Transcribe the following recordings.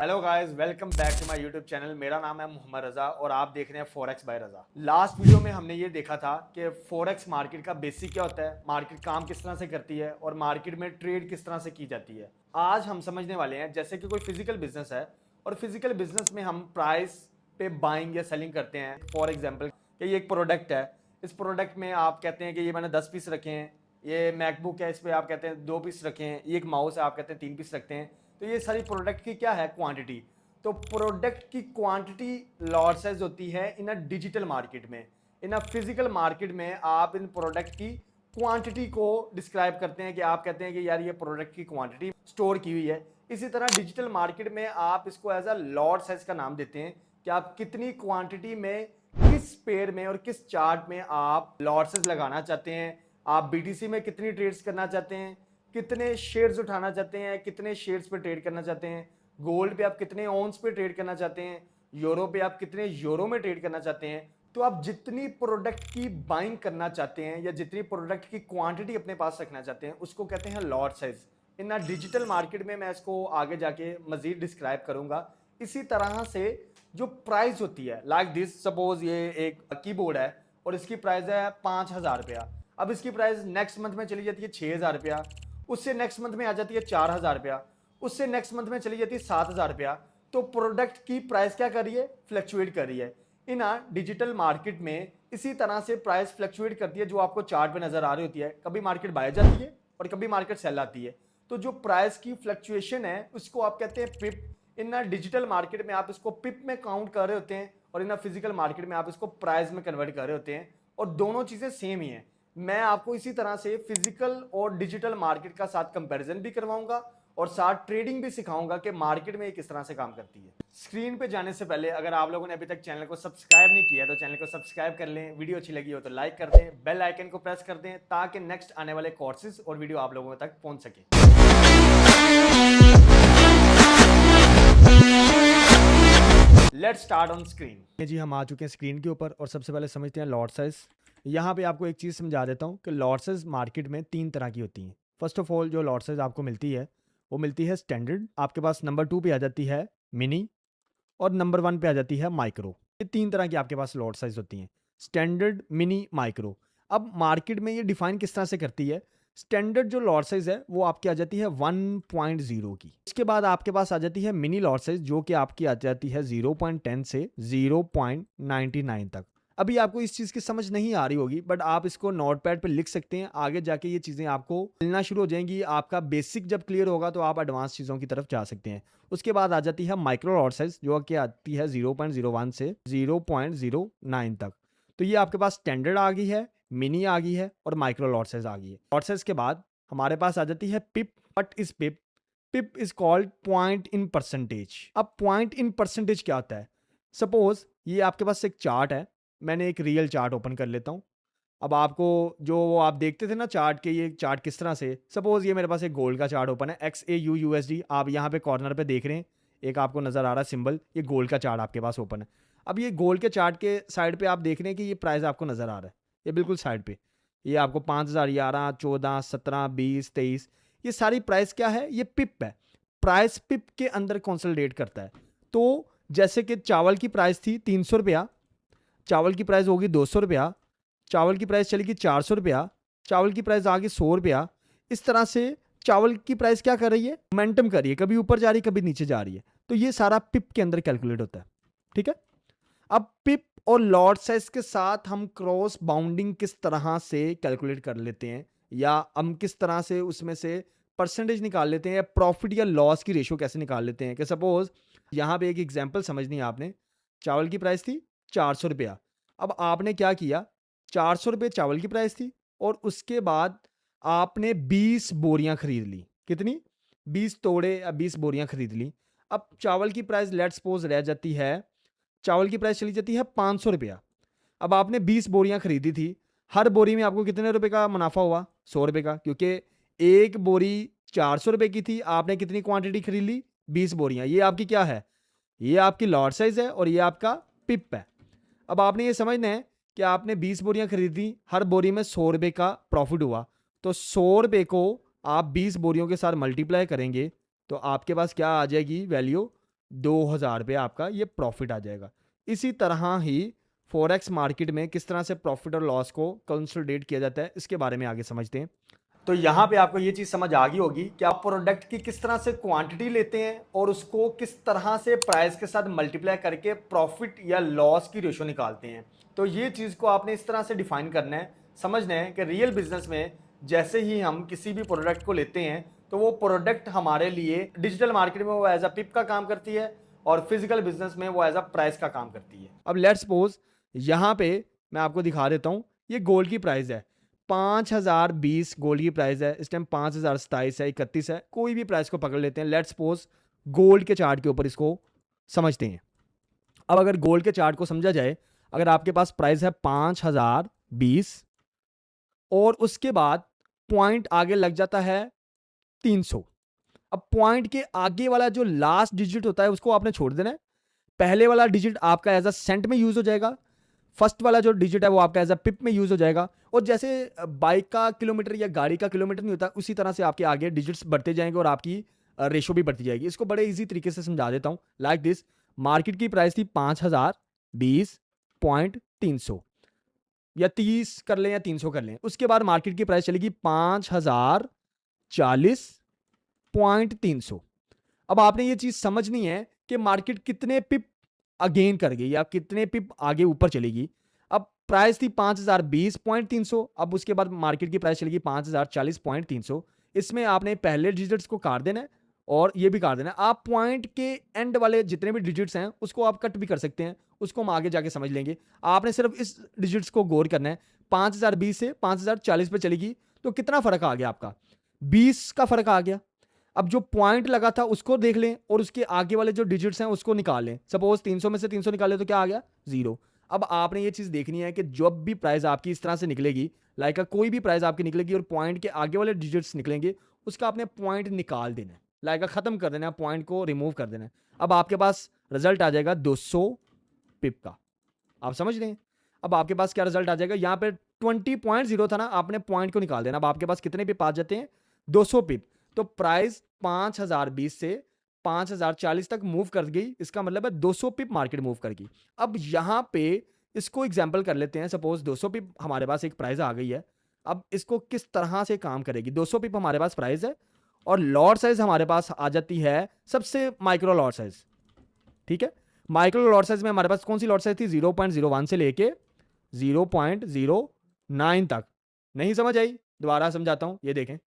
Hello guys, welcome back to my YouTube channel. मेरा नाम है मोहम्मद रजा और आप देख रहे हैं फॉरेक्स बाय रजा। लास्ट वीडियो में हमने ये देखा था कि फॉरेक्स मार्केट का बेसिक क्या होता है, मार्केट काम किस तरह से करती है और मार्केट में ट्रेड किस तरह से की जाती है। आज हम समझने वाले हैं जैसे कि कोई फिजिकल बिजनेस है और फिजिकल बिजनेस में हम प्राइस पे बाइंग या सेलिंग करते हैं। फॉर एग्जाम्पल कि ये एक प्रोडक्ट है, इस प्रोडक्ट में आप कहते हैं कि ये मैंने 10 पीस रखे हैं, ये मैकबुक है, इस पर आप कहते हैं 2 पीस रखे हैं, ये एक माउस है, आप कहते हैं 3 पीस रखते हैं। तो ये सारी प्रोडक्ट की क्या है, क्वांटिटी। तो प्रोडक्ट की क्वांटिटी लॉट साइज होती है इन अ डिजिटल मार्केट में। इन अ फिजिकल मार्केट में आप इन प्रोडक्ट की क्वांटिटी को डिस्क्राइब करते हैं कि आप कहते हैं कि यार ये प्रोडक्ट की क्वांटिटी स्टोर की हुई है। इसी तरह डिजिटल मार्केट में आप इसको एज अ लॉट साइज का नाम देते हैं कि आप कितनी क्वांटिटी में, किस पेयर में और किस चार्ट में आप लॉट साइज लगाना चाहते हैं। आप बीटीसी में कितनी ट्रेड्स करना चाहते हैं, कितने शेयर्स उठाना चाहते हैं, कितने शेयर्स पे ट्रेड करना चाहते हैं। गोल्ड पे आप कितने ऑन्स पे ट्रेड करना चाहते हैं, यूरो पे आप कितने यूरो में ट्रेड करना चाहते हैं। तो आप जितनी प्रोडक्ट की बाइंग करना चाहते हैं या जितनी प्रोडक्ट की क्वांटिटी अपने पास रखना चाहते हैं उसको कहते हैं लॉट साइज। इन डिजिटल मार्केट में मैं इसको आगे जाके मजीद डिस्क्राइब करूंगा। इसी तरह से जो प्राइस होती है, लाइक दिस, सपोज ये एक कीबोर्ड है और इसकी प्राइस है 5,000 रुपया। अब इसकी प्राइस नेक्स्ट मंथ में चली जाती है 6,000 रुपया, उससे नेक्स्ट मंथ में आ जाती है 4,000 रुपया, उससे नेक्स्ट मंथ में चली जाती है 7,000 रुपया। तो प्रोडक्ट की प्राइस क्या कर रही है, फ्लक्चुएट कर रही है। इन डिजिटल मार्केट में इसी तरह से प्राइस फ्लक्चुएट करती है, जो आपको चार्ट पे नजर आ रही होती है। कभी मार्केट बाय जाती है और कभी मार्केट सेल आती है। तो जो प्राइस की फ्लक्चुएशन है उसको आप कहते हैं पिप। इन डिजिटल मार्केट में आप इसको पिप में काउंट कर रहे होते हैं और इन फिजिकल मार्केट में आप इसको प्राइस में कन्वर्ट कर रहे होते हैं, और दोनों चीजें सेम ही हैं। मैं आपको इसी तरह से फिजिकल और डिजिटल मार्केट का साथ कंपैरिजन भी करवाऊंगा और साथ ट्रेडिंग भी सिखाऊंगा कि मार्केट में ये किस तरह से काम करती है। स्क्रीन पे जाने से पहले अगर आप लोगों ने अभी तक चैनल को सब्सक्राइब नहीं किया तो चैनल को सब्सक्राइब कर लें, वीडियो अच्छी लगी हो तो लाइक कर दें, बेल आइकन को प्रेस कर दें ताकि नेक्स्ट आने वाले कोर्सेज और वीडियो आप लोगों तक पहुंच सके। Let's start on screen. जी, हम आ चुके हैं स्क्रीन के ऊपर और सबसे पहले समझते हैं लॉट साइज। यहाँ पे आपको एक चीज़ समझा देता हूँ कि लॉट साइज मार्केट में 3 तरह की होती हैं। फर्स्ट ऑफ ऑल जो लॉट साइज आपको मिलती है वो मिलती है स्टैंडर्ड, आपके पास नंबर 2 पे आ जाती है मिनी, और नंबर 1 पे आ जाती है माइक्रो। ये 3 तरह की आपके पास लॉट साइज होती हैं, स्टैंडर्ड, मिनी, माइक्रो। अब मार्केट में ये डिफाइन किस तरह से करती है, स्टैंडर्ड जो लॉट साइज है वो आपकी आ जाती है 1.0 की। इसके बाद आपके पास आ जाती है मिनी लॉट साइज जो कि आपकी आ जाती है 0.10 से 0.99 तक। अभी आपको इस चीज़ की समझ नहीं आ रही होगी, बट आप इसको नोटपैड पे लिख सकते हैं। आगे जाके ये चीज़ें आपको मिलना शुरू हो जाएंगी। आपका बेसिक जब क्लियर होगा तो आप एडवांस चीज़ों की तरफ जा सकते हैं। उसके बाद आ जाती है माइक्रो लॉट साइज जो कि आती है 0.01 से 0.09 तक। तो ये आपके पास स्टैंडर्ड आ गई है, मिनी आ गई है और माइक्रो लॉट साइज आ गई है। लॉट साइज के बाद हमारे पास आ जाती है pip. What is pip? Pip is called point in percentage. अब पॉइंट इन परसेंटेज क्या होता है? सपोज ये आपके पास एक चार्ट है, मैंने एक रियल चार्ट ओपन कर लेता हूँ। अब आपको जो वो आप देखते थे ना चार्ट के, ये चार्ट किस तरह से, सपोज ये मेरे पास एक गोल्ड का चार्ट ओपन है XAUUSD। आप यहाँ पे कॉर्नर पे देख रहे हैं, एक आपको नजर आ रहा है सिंबल, ये गोल्ड का चार्ट आपके पास ओपन है। अब ये गोल्ड के चार्ट के साइड पे आप देख रहे हैं कि ये प्राइस आपको नजर आ रहा है, ये बिल्कुल साइड पे। ये आपको 5,011, 14, 17, 20, 23, ये सारी प्राइस क्या है, ये पिप है। प्राइस पिप के अंदर कंसोलिडेट करता है। तो जैसे कि चावल की प्राइस थी 300 रुपया, चावल की प्राइस होगी 200 रुपया, चावल की प्राइस चलेगी 400 रुपया, चावल की प्राइस आ गई 100 रुपया। इस तरह से चावल की प्राइस क्या कर रही है, मोमेंटम कर रही है, कभी ऊपर जा रही है कभी नीचे जा रही है। तो ये सारा पिप के अंदर कैलकुलेट होता है, ठीक है। अब पिप और लॉट साइज के साथ हम क्रॉस बाउंडिंग किस तरह से कैलकुलेट कर लेते हैं, या हम किस तरह से उसमें से परसेंटेज निकाल लेते हैं, या प्रॉफिट या लॉस की रेशियो कैसे निकाल लेते हैं। कि सपोज यहाँ पे एक एग्जांपल समझनी है आपने, चावल की प्राइस थी 400 रुपया। अब आपने क्या किया, 400 रुपये चावल की प्राइस थी और उसके बाद आपने 20 बोरियां खरीद ली। कितनी? 20 तोड़े या 20 बोरियां खरीद ली। अब चावल की प्राइस लेट्स सपोज रह जाती है, चावल की प्राइस चली जाती है 500 रुपया। अब आपने 20 बोरियां खरीदी थी, हर बोरी में आपको कितने रुपए का मुनाफा हुआ? 100 रुपए का, क्योंकि एक बोरी 400 रुपए की थी, आपने कितनी क्वांटिटी खरीद ली? 20 बोरियां। ये आपकी क्या है? ये आपकी लॉट साइज है और ये आपका पिप है। अब आपने ये समझना है कि आपने 20 बोरियां खरीदी, हर बोरी में 100 रुपए का प्रॉफिट हुआ। तो 100 रुपए को आप 20 बोरियों के साथ मल्टीप्लाई करेंगे तो आपके पास क्या आ जाएगी वैल्यू? 2,000 रुपये आपका ये प्रॉफिट आ जाएगा। इसी तरह ही फॉरेक्स मार्केट में किस तरह से प्रॉफिट और लॉस को कंसोलिडेट किया जाता है, इसके बारे में आगे समझते हैं। तो यहाँ पे आपको ये चीज़ समझ आ गई होगी कि आप प्रोडक्ट की किस तरह से क्वांटिटी लेते हैं और उसको किस तरह से प्राइस के साथ मल्टीप्लाई करके प्रॉफिट या लॉस की रेशो निकालते हैं। तो ये चीज़ को आपने इस तरह से डिफाइन करना है, समझना है कि रियल बिजनेस में जैसे ही हम किसी भी प्रोडक्ट को लेते हैं तो वो प्रोडक्ट हमारे लिए डिजिटल मार्केट में वो एज अ पिप का काम करती है और फिजिकल बिजनेस में वो एज अ प्राइस का काम करती है। अब लेट्स सपोज यहाँ पे मैं आपको दिखा देता हूँ, ये गोल्ड की प्राइस है 5,020 गोल्ड की प्राइस है। इस टाइम 5,027 है, 31 है, कोई भी प्राइस को पकड़ लेते हैं। लेट्स सपोज गोल्ड के चार्ट के ऊपर इसको समझते हैं। अब अगर गोल्ड के चार्ट को समझा जाए, अगर आपके पास प्राइस है 5,020 और उसके बाद पॉइंट आगे लग जाता है 300। अब पॉइंट के आगे वाला जो लास्ट डिजिट होता है उसको आपने छोड़ देना है। पहले वाला डिजिट आपका एज अ सेंट में यूज हो जाएगा, फर्स्ट वाला जो डिजिट है वो आपका एज अ पिप में यूज हो जाएगा। और जैसे बाइक का किलोमीटर या गाड़ी का किलोमीटर नहीं होता, उसी तरह से आपके आगे डिजिट्स बढ़ते जाएंगे और आपकी रेशो भी बढ़ती जाएगी। इसको बड़े इजी तरीके से समझा देता हूँ लाइक दिस। मार्केट की प्राइस थी 5,020.300 या 30 कर लें या 300 कर लें। उसके बाद मार्केट की प्राइस चलेगी 5,040.300। अब आपने ये चीज समझनी है कि मार्केट कितने पिप अगेन कर गई या कितने पिप आगे ऊपर चलेगी। अब प्राइस थी 5,020.300, अब उसके बाद मार्केट की प्राइस चलेगी 5,040.300। इसमें आपने पहले डिजिट्स को काट देना है और ये भी काट देना है। आप पॉइंट के एंड वाले जितने भी डिजिट्स हैं उसको आप कट भी कर सकते हैं, उसको हम आगे जाके समझ लेंगे। आपने सिर्फ इस डिजिट्स को गौर करना है। 5,020 से 5,040 पे चलेगी तो कितना फर्क आ गया आपका? 20 का फर्क आ गया। अब जो पॉइंट लगा था उसको देख लें और उसके आगे वाले जो डिजिट्स हैं उसको निकाल लें। सपोज 300 में से 300 निकाले तो क्या आ गया? 0। अब आपने ये चीज देखनी है कि जब भी प्राइस आपकी इस तरह से निकलेगी, लाइक कोई भी प्राइस आपकी निकलेगी और पॉइंट के आगे वाले डिजिट्स निकलेंगे, उसका आपने पॉइंट निकाल देना है, लाइक खत्म कर देना है, पॉइंट को रिमूव कर देना है। अब आपके पास रिजल्ट आ जाएगा 200 पिप का। आप समझ रहे हैं? अब आपके पास क्या रिजल्ट आ जाएगा? यहाँ पे 20.0 था ना, आपने पॉइंट को निकाल देना। अब आपके पास कितने पिप आ जाते हैं? 200 पिप। तो प्राइस 5,020 से 5,040 तक मूव कर गई, इसका मतलब है 200 पिप मार्केट मूव कर गई। अब यहां पे इसको एग्जांपल कर लेते हैं। सपोज 200 पिप हमारे पास एक प्राइस आ गई है। अब इसको किस तरह से काम करेगी? 200 पिप हमारे पास प्राइस है और लॉट साइज हमारे पास आ जाती है सबसे माइक्रो लॉट साइज। ठीक है, माइक्रो लॉट साइज में हमारे पास कौन सी लॉट साइज थी? 0.01 से लेके 0.09 तक। नहीं समझ आई? दोबारा समझाता हूं, ये देखें।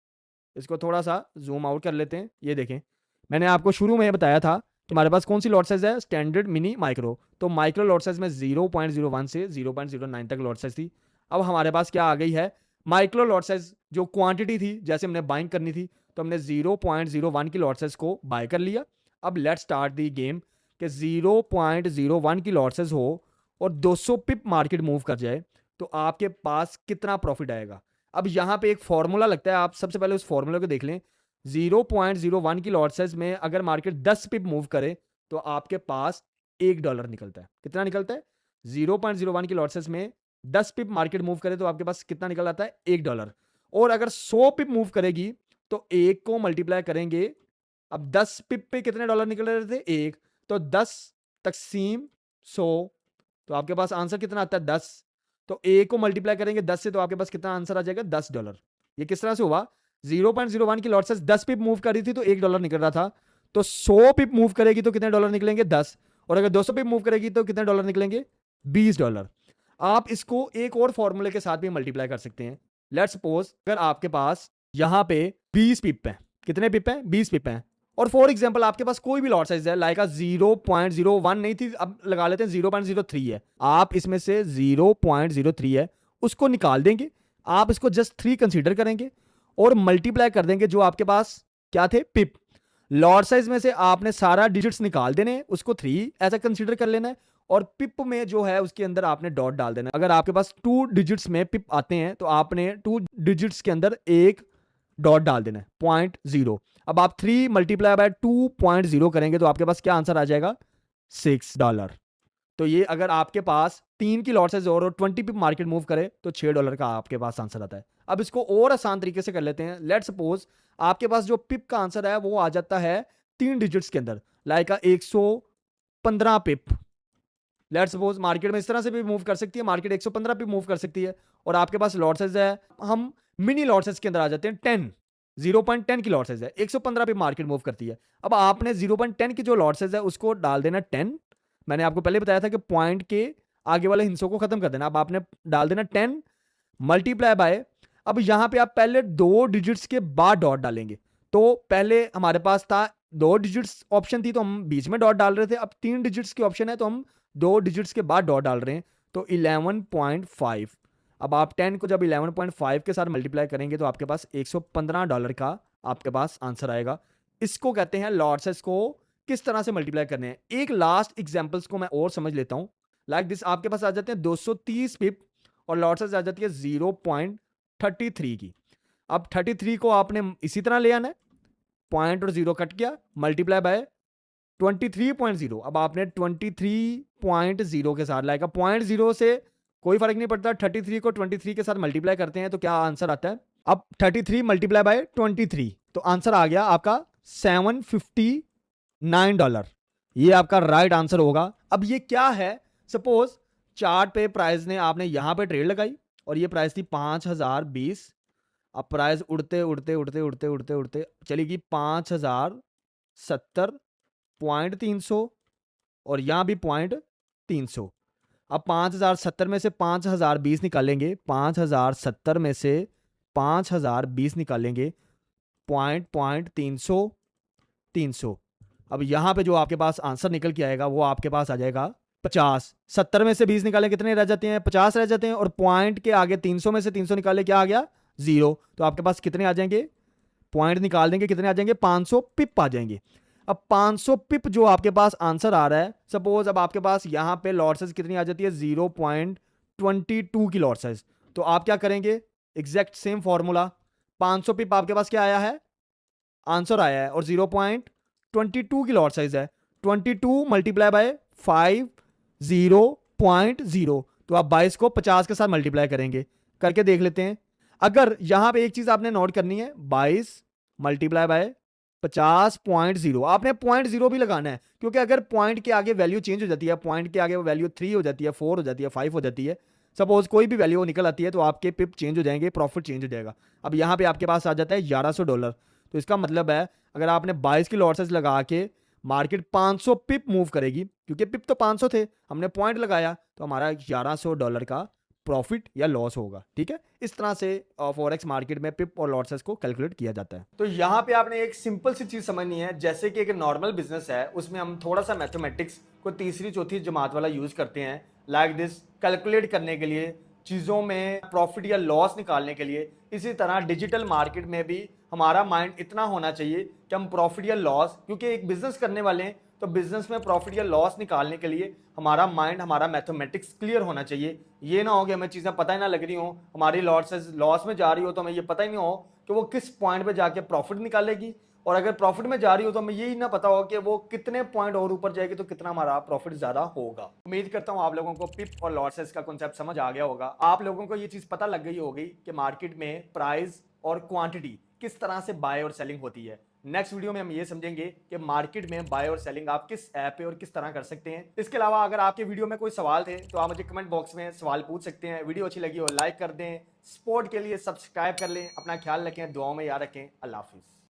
इसको थोड़ा सा जूम आउट कर लेते हैं। ये देखें, मैंने आपको शुरू में बताया था कि हमारे पास कौन सी लॉट साइज है? Standard, mini, micro. तो माइक्रो लॉट साइज में 0.01 से 0.09 तक लॉट साइज थी। अब हमारे पास क्या आ गई है? माइक्रो लॉट साइज जो क्वांटिटी थी, जैसे हमने बाइंग करनी थी तो हमने 0.01 की लॉट साइज को बाय कर लिया। अब लेट्स स्टार्ट दी गेम कि 0.01 की लॉट साइज हो और 200 पिप मार्केट मूव कर जाए तो आपके पास कितना प्रॉफिट आएगा? अब यहां पे एक फॉर्मूला लगता है, आप सबसे पहले उस फॉर्मूला को देख लें। 0.01 की लॉट साइज में अगर मार्केट 10 पिप मूव करे तो आपके पास $1 निकलता है। कितना निकलता है? 0.01 की लॉट साइज में 10 पिप मार्केट मूव करे तो आपके पास कितना निकल आता है? $1। और अगर 100 पिप मूव करेगी तो 1 को मल्टीप्लाई करेंगे। अब 10 पिप पे कितने डॉलर निकल रहे थे? 1। तो 10 तकसीम 100, तो आपके पास आंसर कितना आता है? 10। तो ए को मल्टीप्लाई करेंगे 10 से तो आपके पास कितना आंसर आ जाएगा? $10। ये किस तरह से हुआ? 0.01 की लॉट साइज 10 पिप मूव कर रही थी तो $1 निकल रहा था। तो 100 पिप मूव करेगी तो कितने डॉलर निकलेंगे? 10। और अगर 200 पिप मूव करेगी तो कितने डॉलर निकलेंगे? $20। आप इसको एक और फॉर्मूले के साथ भी मल्टीप्लाई कर सकते हैं। लेट्स सपोज अगर आपके पास यहां पे 20 पिप है। कितने पिप है? 20 पिप है। और फॉर एग्जाम्पल आपके पास कोई भी लॉट साइज है, लाइक 0.01 नहीं थी, अब लगा लेते हैं 0.03 है। आप इसमें से 0.03 है उसको निकाल देंगे। आप इसको जस्ट 3 कंसीडर करेंगे और मल्टीप्लाई कर देंगे जो आपके पास क्या थे? पिप। लॉट साइज में से आपने सारा डिजिट्स निकाल देने, उसको 3 ऐसा कंसीडर कर लेना है और पिप में जो है उसके अंदर आपने डॉट डाल देना। अगर आपके पास 2 डिजिट्स में पिप आते हैं तो आपने 2 डिजिट्स के अंदर एक डॉट डाल देना है, 0.0। अब आप 3 मल्टीप्लाई बाय 2.0 करेंगे तो आपके पास क्या आंसर आ जाएगा? $6। तो ये अगर आपके पास 3 की लॉट साइज और 20 पिप मार्केट मूव करे तो $6 का आपके पास आंसर आता है। अब इसको और आसान तरीके से कर लेते हैं। लेट्स सपोज आपके पास जो पिप का आंसर है वो आ जाता है 3 डिजिट्स के अंदर। Like 115 pip. Let's suppose market में इस तरह से भी मूव कर सकती है, मार्केट 115 पिप मूव कर सकती है, और आपके पास लॉट साइज है, हम मिनी लॉट साइज के अंदर आ जाते हैं, 10 0.10 की लॉट साइज है, 115 पिप मार्केट मूव करती है। अब आपने 0.10 की जो लॉट साइज है उसको डाल देना 10। मैंने आपको पहले बताया था कि पॉइंट के आगे वाले हिस्सों को खत्म कर देना। अब आपने डाल देना 10 मल्टीप्लाई बाय, अब यहां पे आप पहले 2 डिजिट्स के बाद डॉट डालेंगे। तो पहले हमारे पास था 2 डिजिट्स ऑप्शन थी तो हम बीच में डॉट डाल रहे थे, अब 3 डिजिट्स की ऑप्शन है तो हम 2 डिजिट्स के बाद डॉट डाल रहे हैं, तो 11.5। अब आप 10 को जब 11.5 के साथ मल्टीप्लाई करेंगे तो आपके पास $115 का आपके पास आंसर आएगा। इसको कहते हैं लॉट साइज को किस तरह से मल्टीप्लाई करने हैं। एक लास्ट एग्जांपल्स को मैं और समझ लेता हूं। लाइक दिस, आपके पास आ जाते हैं 230 पिप और लॉट साइज आ जाती है 0.33 की। अब 33 को आपने इसी तरह ले आना है, पॉइंट और जीरो कट गया, मल्टीप्लाई बाय 23.0। अब आपने 23.0 के साथ लाएगा, 0.0 से कोई फर्क नहीं पड़ता, 33 को 23 के साथ मल्टीप्लाई करते हैं तो क्या आंसर आता है। अब 33 मल्टीप्लाई बाय 23 तो आंसर आ गया आपका $759। ये आपका राइट आंसर होगा। अब ये क्या है, सपोज चार्ट पे प्राइस ने, आपने यहां पे ट्रेड लगाई और ये प्राइस थी 5020। अब प्राइस उड़ते उड़ते उड़ते उड़ते उड़ते उड़ते चलेगी 5070.300 और यहां भी 0.300। अब 5070 में से 5020 निकालेंगे, 5070 में से 5020 निकालेंगे, पॉइंट 300। अब यहां पे जो आपके पास आंसर निकल के आएगा वो आपके पास आ जाएगा 50। 70 में से 20 निकाले कितने रह जाते हैं, 50 रह जाते हैं, और पॉइंट के आगे 300 में से 300 निकाले क्या आ गया, 0। तो आपके पास कितने आ जाएंगे, पॉइंट निकाल देंगे कितने आ जाएंगे, 500 पिप आ जाएंगे। अब 500 पिप जो आपके पास आंसर आ रहा है, सपोज अब आपके पास यहां पे लॉट साइज कितनी आ जाती है, 0.22 की लॉट साइज। तो आप क्या करेंगे, एग्जैक्ट सेम फॉर्मूला, 500 पिप आपके पास क्या आया है, आंसर आया है, और 0.22 की लॉट साइज है, 22 मल्टीप्लाई बाय 5 0.0। तो आप 22 को 50 के साथ मल्टीप्लाई करेंगे, करके देख लेते हैं। अगर यहां पे एक चीज आपने नोट करनी है, 22 मल्टीप्लाई बाय 50.0, आपने 0.0 भी लगाना है, क्योंकि अगर पॉइंट के आगे वैल्यू चेंज हो जाती है, पॉइंट के आगे वैल्यू 3 हो जाती है, 4 हो जाती है, 5 हो जाती है, सपोज कोई भी वैल्यू निकल आती है, तो आपके पिप चेंज हो जाएंगे, प्रॉफिट चेंज हो जाएगा। अब यहां पे आपके पास आ जाता है $1100। तो इसका मतलब है अगर आपने 22 की लॉट साइज लगा के मार्केट 500 पिप मूव करेगी, क्योंकि पिप तो 500 थे, हमने पॉइंट लगाया, तो हमारा $1100 का प्रॉफिट या लॉस होगा। ठीक है, इस तरह से फॉरेक्स मार्केट में पिप और लॉट साइज को कैलकुलेट किया जाता है। तो यहाँ पे आपने एक सिंपल सी चीज समझनी है, जैसे कि एक नॉर्मल बिजनेस है उसमें हम थोड़ा सा मैथमेटिक्स को तीसरी चौथी जमात वाला यूज करते हैं, लाइक दिस, कैलकुलेट करने के लिए, चीजों में प्रॉफिट या लॉस निकालने के लिए। इसी तरह डिजिटल मार्केट में भी हमारा माइंड इतना होना चाहिए कि हम प्रॉफिट या लॉस, क्योंकि एक बिजनेस करने वाले हैं तो बिजनेस में प्रॉफिट या लॉस निकालने के लिए हमारा माइंड, हमारा मैथमेटिक्स क्लियर होना चाहिए। ये ना हो कि हमें चीज़ें पता ही ना लग रही हो, हमारी लॉस में जा रही हो तो हमें ये पता ही नहीं हो कि वो किस पॉइंट पे जाके प्रॉफिट निकालेगी, और अगर प्रॉफिट में जा रही हो तो हमें यही ना पता हो कि वो कितने पॉइंट और ऊपर जाएगी तो कितना हमारा प्रॉफिट ज्यादा होगा। उम्मीद करता हूं आप लोगों को पिप और लॉसेस का कॉन्सेप्ट समझ आ गया होगा। आप लोगों को ये चीज पता लग गई होगी कि मार्केट में प्राइस और क्वांटिटी किस तरह से बाय और सेलिंग होती है। नेक्स्ट वीडियो में हम ये समझेंगे कि मार्केट में बाय और सेलिंग आप किस ऐप पे और किस तरह कर सकते हैं। इसके अलावा अगर आपके वीडियो में कोई सवाल थे तो आप मुझे कमेंट बॉक्स में सवाल पूछ सकते हैं। वीडियो अच्छी लगी हो लाइक कर दें, सपोर्ट के लिए सब्सक्राइब कर लें। अपना ख्याल रखें, दुआओं में याद रखें। अल्लाह हाफिज़।